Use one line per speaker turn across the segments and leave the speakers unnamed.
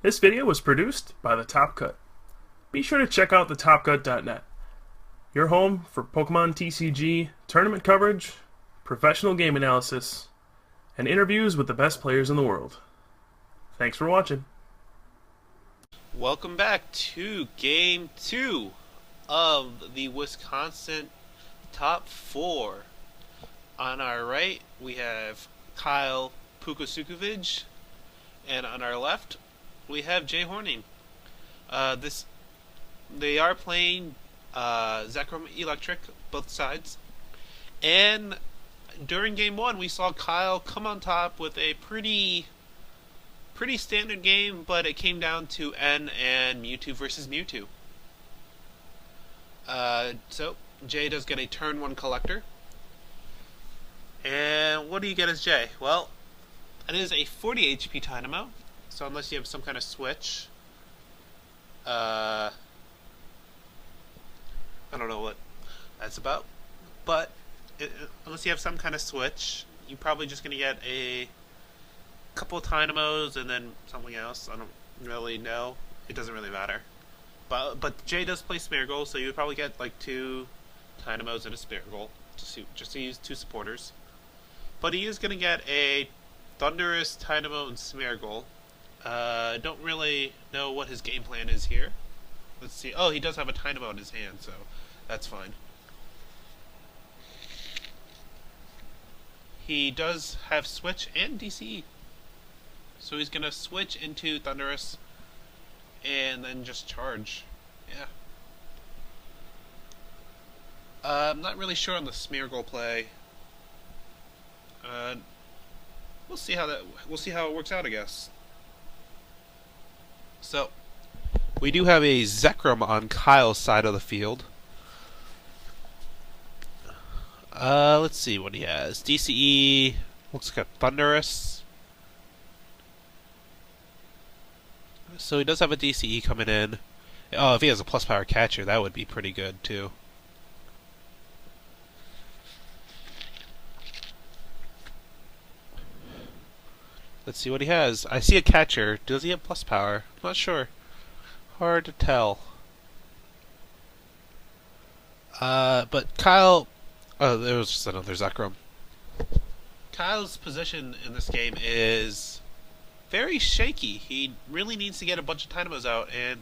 This video was produced by The Top Cut. Be sure to check out thetopcut.net, your home for Pokemon TCG, tournament coverage, professional game analysis, and interviews with the best players in the world. Thanks for watching.
Welcome back to Game 2 of the Wisconsin Top 4. On our right, we have Kyle Pooka Sucevich, and on our left, we have Jay Hornung. They are playing Zekrom Eelektrik, both sides, and during Game 1, we saw Kyle come on top with a pretty standard game, but it came down to N and Mewtwo versus Mewtwo. So Jay does get a turn 1 collector. And what do you get as Jay? Well, it is a 40 HP Dynamo, so unless you have some kind of switch, I don't know what that's about, but unless you have some kind of switch, you're probably just going to get a couple of Dynamos and then something else. I don't really know. It doesn't really matter. But Jay does play Smeargle, so you would probably get like 2 Dynamos and a Smeargle just to use 2 supporters. But he is going to get a Thunderous, Dynamo, and Smeargle. Don't really know what his game plan is here. Let's see. Oh, he does have a Dynamo in his hand, so that's fine. He does have Switch and DCE. So he's going to switch into Thunderous and then just charge. Yeah. I'm not really sure on the Smeargle play. We'll see how it works out, I guess. So, we do have a Zekrom on Kyle's side of the field. Let's see what he has. DCE looks like a Thunderous. So he does have a DCE coming in. Oh, if he has a plus power catcher, that would be pretty good too. Let's see what he has. I see a catcher. Does he have plus power? I'm not sure. Hard to tell. But Kyle... Oh, there was just another Zekrom. Kyle's position in this game is very shaky. He really needs to get a bunch of Dynamos out, and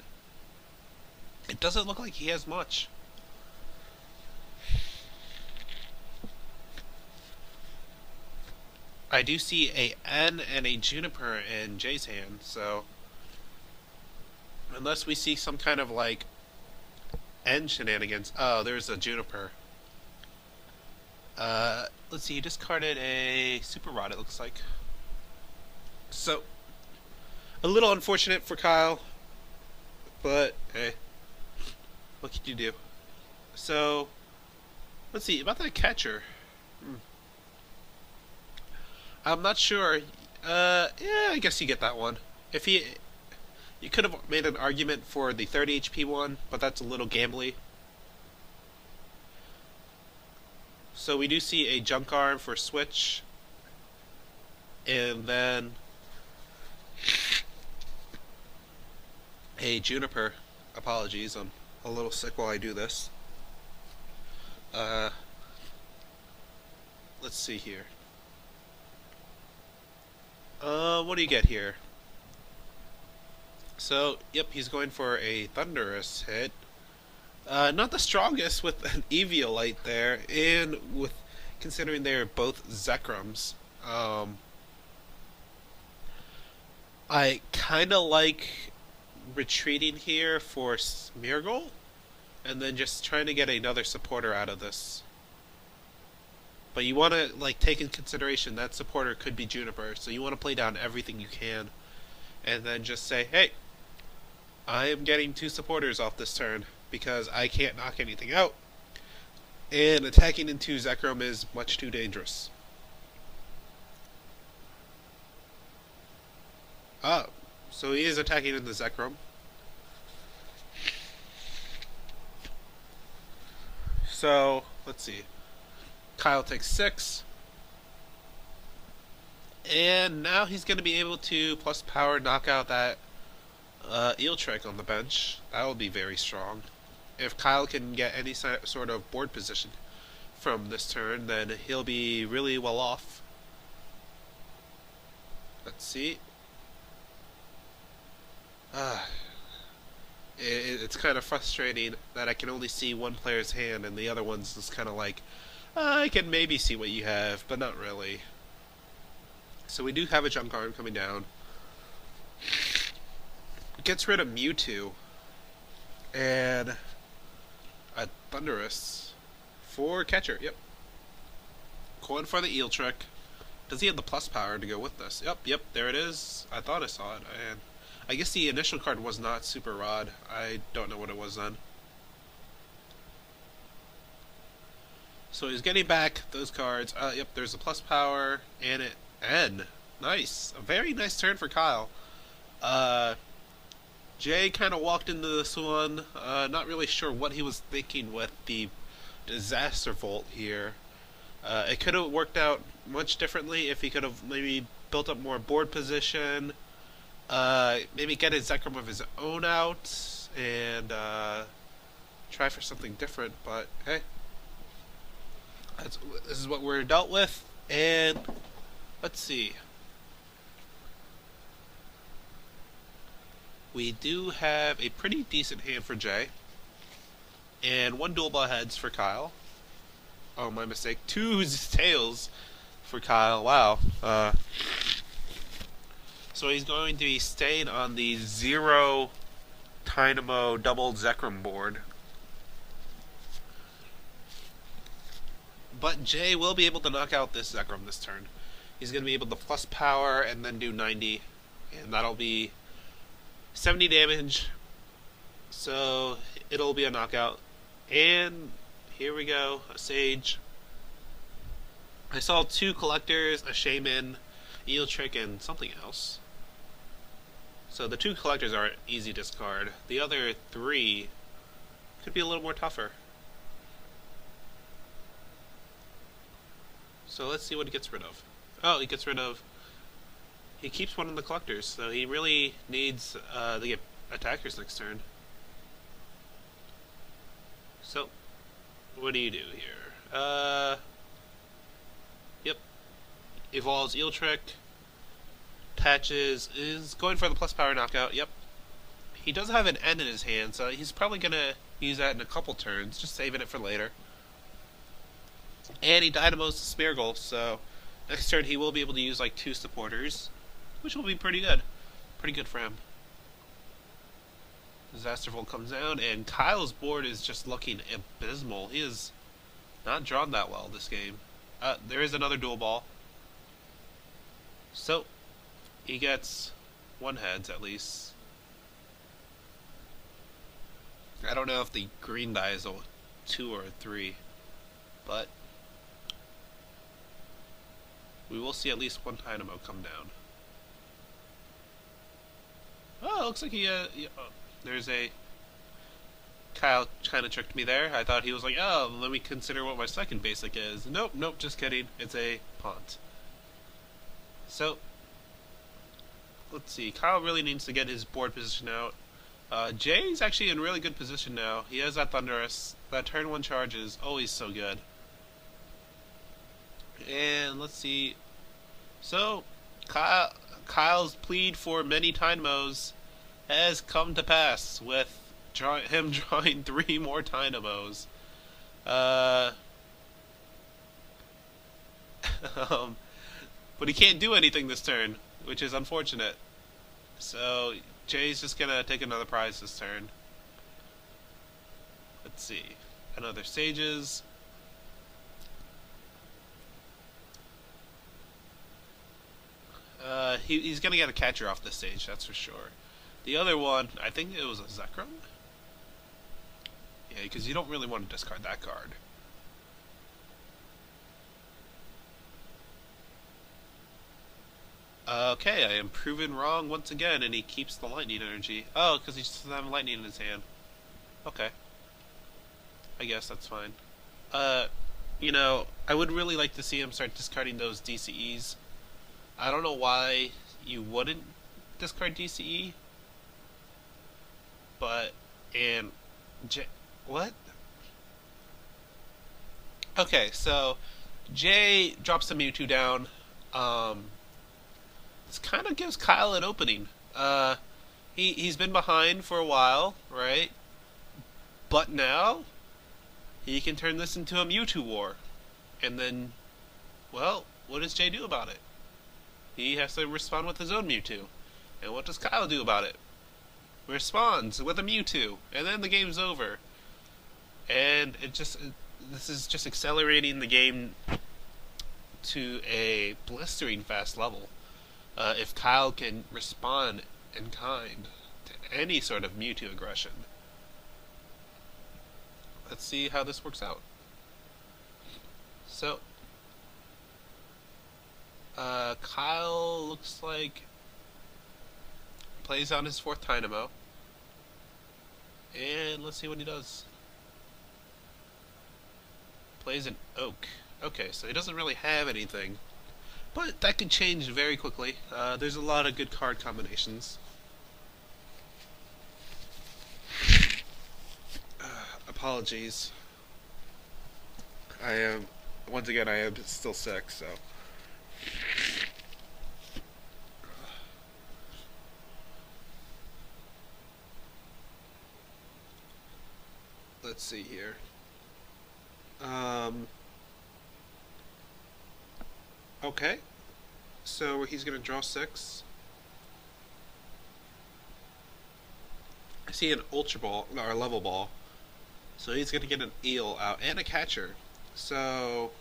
it doesn't look like he has much. I do see a N and a Juniper in Jay's hand, so unless we see some kind of like N shenanigans. Oh, there's a Juniper. Let's see, he discarded a Super Rod, it looks like. So, a little unfortunate for Kyle, but hey, what can you do? So, let's see, about that catcher. I'm not sure. Yeah, I guess you get that one. You could have made an argument for the 30 HP one, but that's a little gambly. So we do see a Junk Arm for Switch, and then a Juniper. Apologies, I'm a little sick while I do this. Let's see here. What do you get here? So, yep, he's going for a Thunderous hit. Not the strongest with an Eviolite there, and with considering they're both Zekroms. I kind of like retreating here for Smeargle, and then just trying to get another supporter out of this. But you want to like take in consideration that supporter could be Juniper, so you want to play down everything you can, and then just say, hey, I am getting 2 supporters off this turn because I can't knock anything out, and attacking into Zekrom is much too dangerous. Ah, so he is attacking into Zekrom. So, let's see. Kyle takes 6. And now he's going to be able to plus power knock out that Eelektrik on the bench. That will be very strong. If Kyle can get any sort of board position from this turn, then he'll be really well off. Let's see. It's kind of frustrating that I can only see one player's hand and the other one's just kind of like, I can maybe see what you have, but not really. So we do have a junk arm coming down. It gets rid of Mewtwo and a Thunderous for catcher. Yep. Going for the Eelektrik. Does he have the plus power to go with this? Yep, there it is. I thought I saw it. And I guess the initial card was not Super Rod. I don't know what it was then. So he's getting back those cards. Yep, there's a plus power and it N. Nice. A very nice turn for Kyle. Jay kind of walked into this one, not really sure what he was thinking with the Disaster Volt here. It could have worked out much differently if he could have maybe built up more board position, maybe get his Zekrom of his own out, and try for something different, but hey. This is what we're dealt with, and let's see. We do have a pretty decent hand for Jay, and one dual ball heads for Kyle. Oh, my mistake. 2 tails for Kyle. Wow. So he's going to be staying on the 0 Dynamo double Zekrom board. But Jay will be able to knock out this Zekrom this turn. He's going to be able to plus power and then do 90. And that'll be 70 damage. So it'll be a knockout. And here we go. A Sage. I saw 2 collectors, a Shaman, Eelektrik, and something else. So the 2 collectors are easy discard. The other 3 could be a little more tougher. So let's see what he gets rid of. Oh, he gets rid of... He keeps one of the collectors, so he really needs to get attackers next turn. So, what do you do here? Yep. Evolves Eelektrik. Attaches, is going for the plus power knockout, yep. He does have an N in his hand, so he's probably going to use that in a couple turns, just saving it for later. And he dynamos the Smeargle, so next turn he will be able to use like 2 supporters, which will be pretty good. Pretty good for him. Disaster Volt comes down, and Kyle's board is just looking abysmal. He is not drawn that well this game. There is another dual ball. So, he gets 1 heads at least. I don't know if the green die is a 2 or a 3, but we will see at least 1 Dynamo come down. Oh, looks like he, there's a... Kyle kind of tricked me there. I thought he was like, oh, let me consider what my second basic is. Nope, just kidding. It's a Pont. So, let's see. Kyle really needs to get his board position out. Jay's actually in really good position now. He has that Thunderous. That turn 1 charge is always so good. And let's see. So, Kyle's plead for many Dynamos has come to pass with him drawing 3 more Dynamos. But he can't do anything this turn, which is unfortunate. So Jay's just gonna take another prize this turn. Let's see. Another Sages. He's gonna get a catcher off this stage, that's for sure. The other one, I think it was a Zekrom? Yeah, because you don't really want to discard that card. Okay, I am proven wrong once again, and he keeps the lightning energy. Oh, because he just doesn't have lightning in his hand. Okay. I guess that's fine. You know, I would really like to see him start discarding those DCEs. I don't know why you wouldn't discard DCE. And what? Okay, so Jay drops the Mewtwo down. This kind of gives Kyle an opening. He's been behind for a while, right? But now he can turn this into a Mewtwo war, and then, well, what does Jay do about it? He has to respond with his own Mewtwo, and what does Kyle do about it? Responds with a Mewtwo, and then the game's over. And this is just accelerating the game to a blistering fast level. If Kyle can respond in kind to any sort of Mewtwo aggression. Let's see how this works out. So, Kyle looks like plays on his 4th Dynamo. And let's see what he does. Plays an Oak. Okay, so he doesn't really have anything. But that could change very quickly. There's a lot of good card combinations. Apologies. Once again, I am still sick, so. Let's see here. Okay. So he's gonna draw 6. I see an Ultra Ball, or a Level Ball. So he's gonna get an Eel out, and a Catcher. So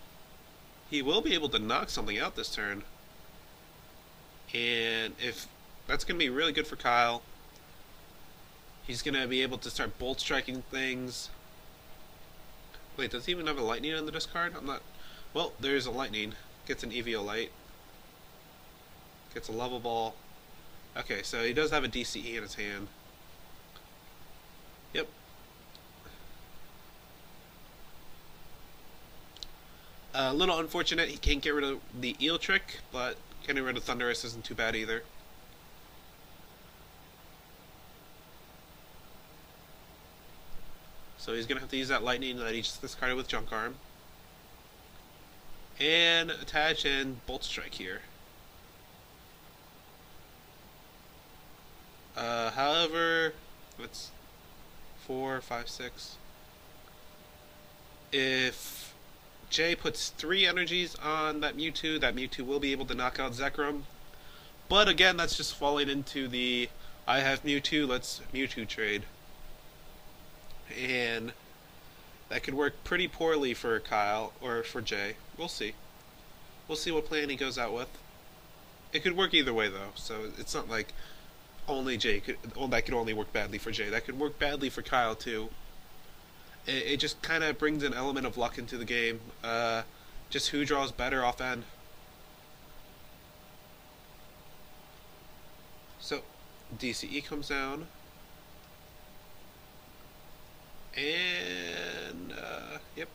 he will be able to knock something out this turn. And if that's gonna be really good for Kyle. He's gonna be able to start bolt striking things. Wait, does he even have a lightning on the discard? I'm not. Well, there's a lightning. Gets an Eviolite. Gets a level ball. Okay, so he does have a DCE in his hand. Yep. A little unfortunate he can't get rid of the Eelektrik, but getting rid of Thundurus isn't too bad either. So he's going to have to use that lightning that he just discarded with Junk Arm. And attach and Bolt Strike here. However, it's 4, 5, 6. If Jay puts 3 energies on that Mewtwo will be able to knock out Zekrom. But again, that's just falling into the I have Mewtwo, let's Mewtwo trade. And that could work pretty poorly for Kyle, or for Jay. We'll see. We'll see what plan he goes out with. It could work either way, though, so it's not like only Jay could. That could only work badly for Jay. That could work badly for Kyle, too. It just kind of brings an element of luck into the game. Just who draws better offhand. So, DCE comes down. And, yep.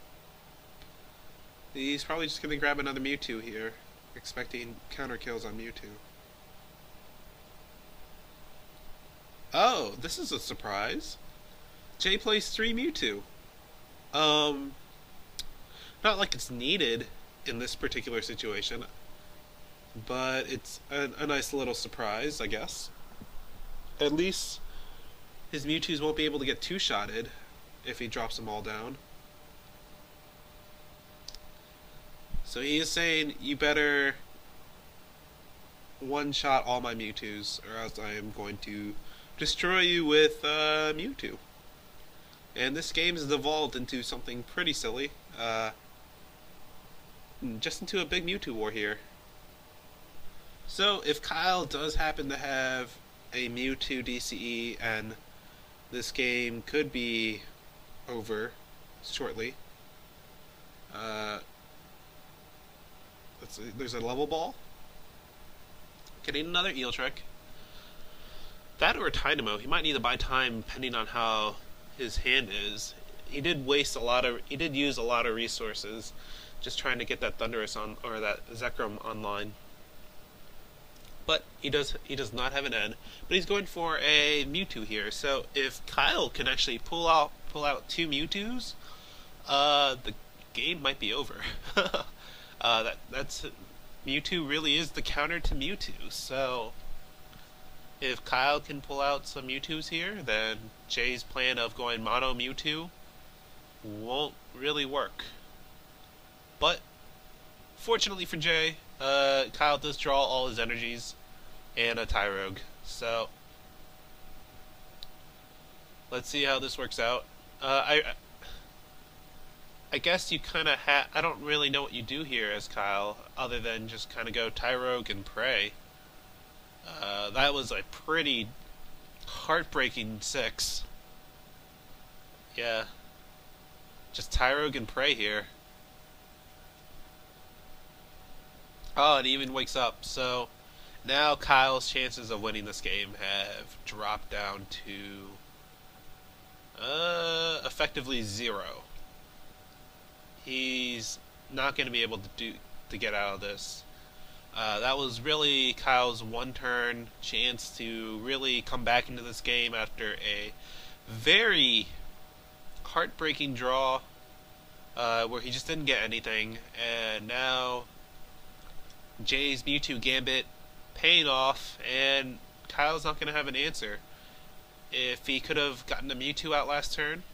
He's probably just going to grab another Mewtwo here, expecting counter kills on Mewtwo. Oh, this is a surprise. Jay plays 3 Mewtwo. Not like it's needed in this particular situation, but it's a nice little surprise, I guess. At least his Mewtwo's won't be able to get 2-shotted if he drops them all down. So he is saying, you better one-shot all my Mewtwo's, or else I am going to destroy you with Mewtwo. And this game has evolved into something pretty silly. Just into a big Mewtwo war here. So if Kyle does happen to have a Mewtwo DCE, and this game could be over shortly. Let's see, there's a level ball. Getting another Eelektrik. That or a Dynamo. He might need to buy time depending on how his hand is. He did use a lot of resources just trying to get that Thundurus on, or that Zekrom online. but he does not have an N. But he's going for a Mewtwo here. So if Kyle can actually pull out 2 Mewtwo's, the game might be over. That's Mewtwo really is the counter to Mewtwo. So if Kyle can pull out some Mewtwo's here, then Jay's plan of going mono Mewtwo won't really work. But fortunately for Jay, Kyle does draw all his energies and a Tyrogue. So let's see how this works out. I guess you kind of I don't really know what you do here as Kyle, other than just kind of go Tyrogue and pray. That was a pretty heartbreaking 6. Yeah. Just Tyrogue and pray here. Oh, and he even wakes up. So now Kyle's chances of winning this game have dropped down to effectively 0. He's not going to be able to get out of this. That was really Kyle's one-turn chance to really come back into this game after a very heartbreaking draw where he just didn't get anything, and now Jay's Mewtwo Gambit paying off, and Kyle's not going to have an answer. If he could have gotten a Mewtwo out last turn,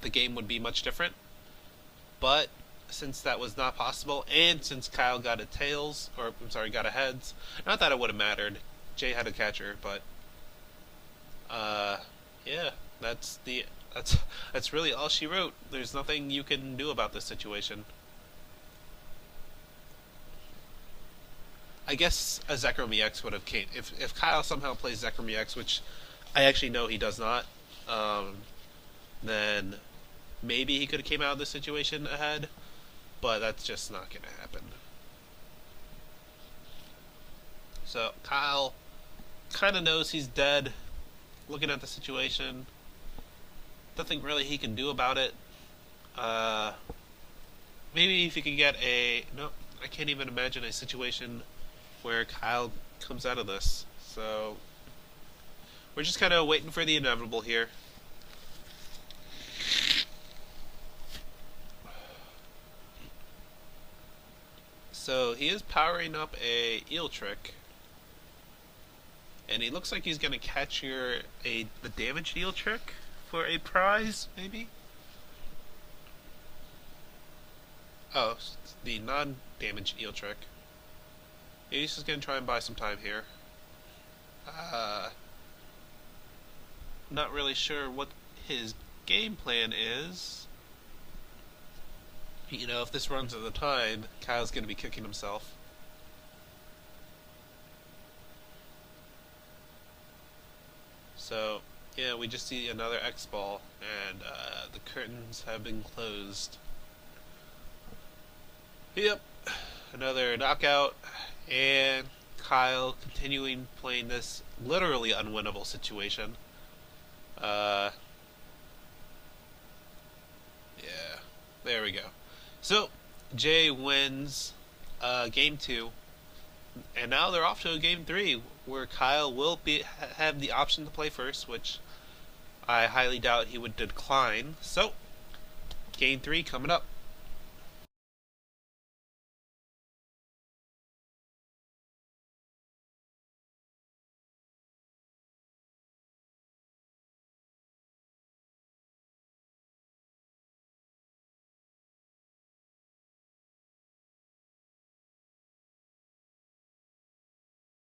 the game would be much different. But since that was not possible, and since Kyle got a tails, or I'm sorry, got a heads, not that it would have mattered. Jay had a catcher, but yeah, that's really all she wrote. There's nothing you can do about this situation. I guess a Zekrom EX would have came if Kyle somehow plays Zekrom EX, which I actually know he does not. Then maybe he could have came out of this situation ahead, but that's just not going to happen. So Kyle kind of knows he's dead. Looking at the situation, nothing really he can do about it. Maybe if he could get no, I can't even imagine a situation where Kyle comes out of this. So we're just kind of waiting for the inevitable here. So he is powering up a Eelektrik, and he looks like he's going to catch the damaged Eelektrik for a prize, maybe? Oh, the non-damaged Eelektrik. He's just going to try and buy some time here. Not really sure what his game plan is. You know, if this runs at the time, Kyle's going to be kicking himself. So, yeah, we just see another X-Ball, and the curtains have been closed. Yep, another knockout, and Kyle continuing playing this literally unwinnable situation. Yeah, there we go. So, Jay wins Game 2, and now they're off to a Game 3, where Kyle will have the option to play first, which I highly doubt he would decline. So, Game 3 coming up.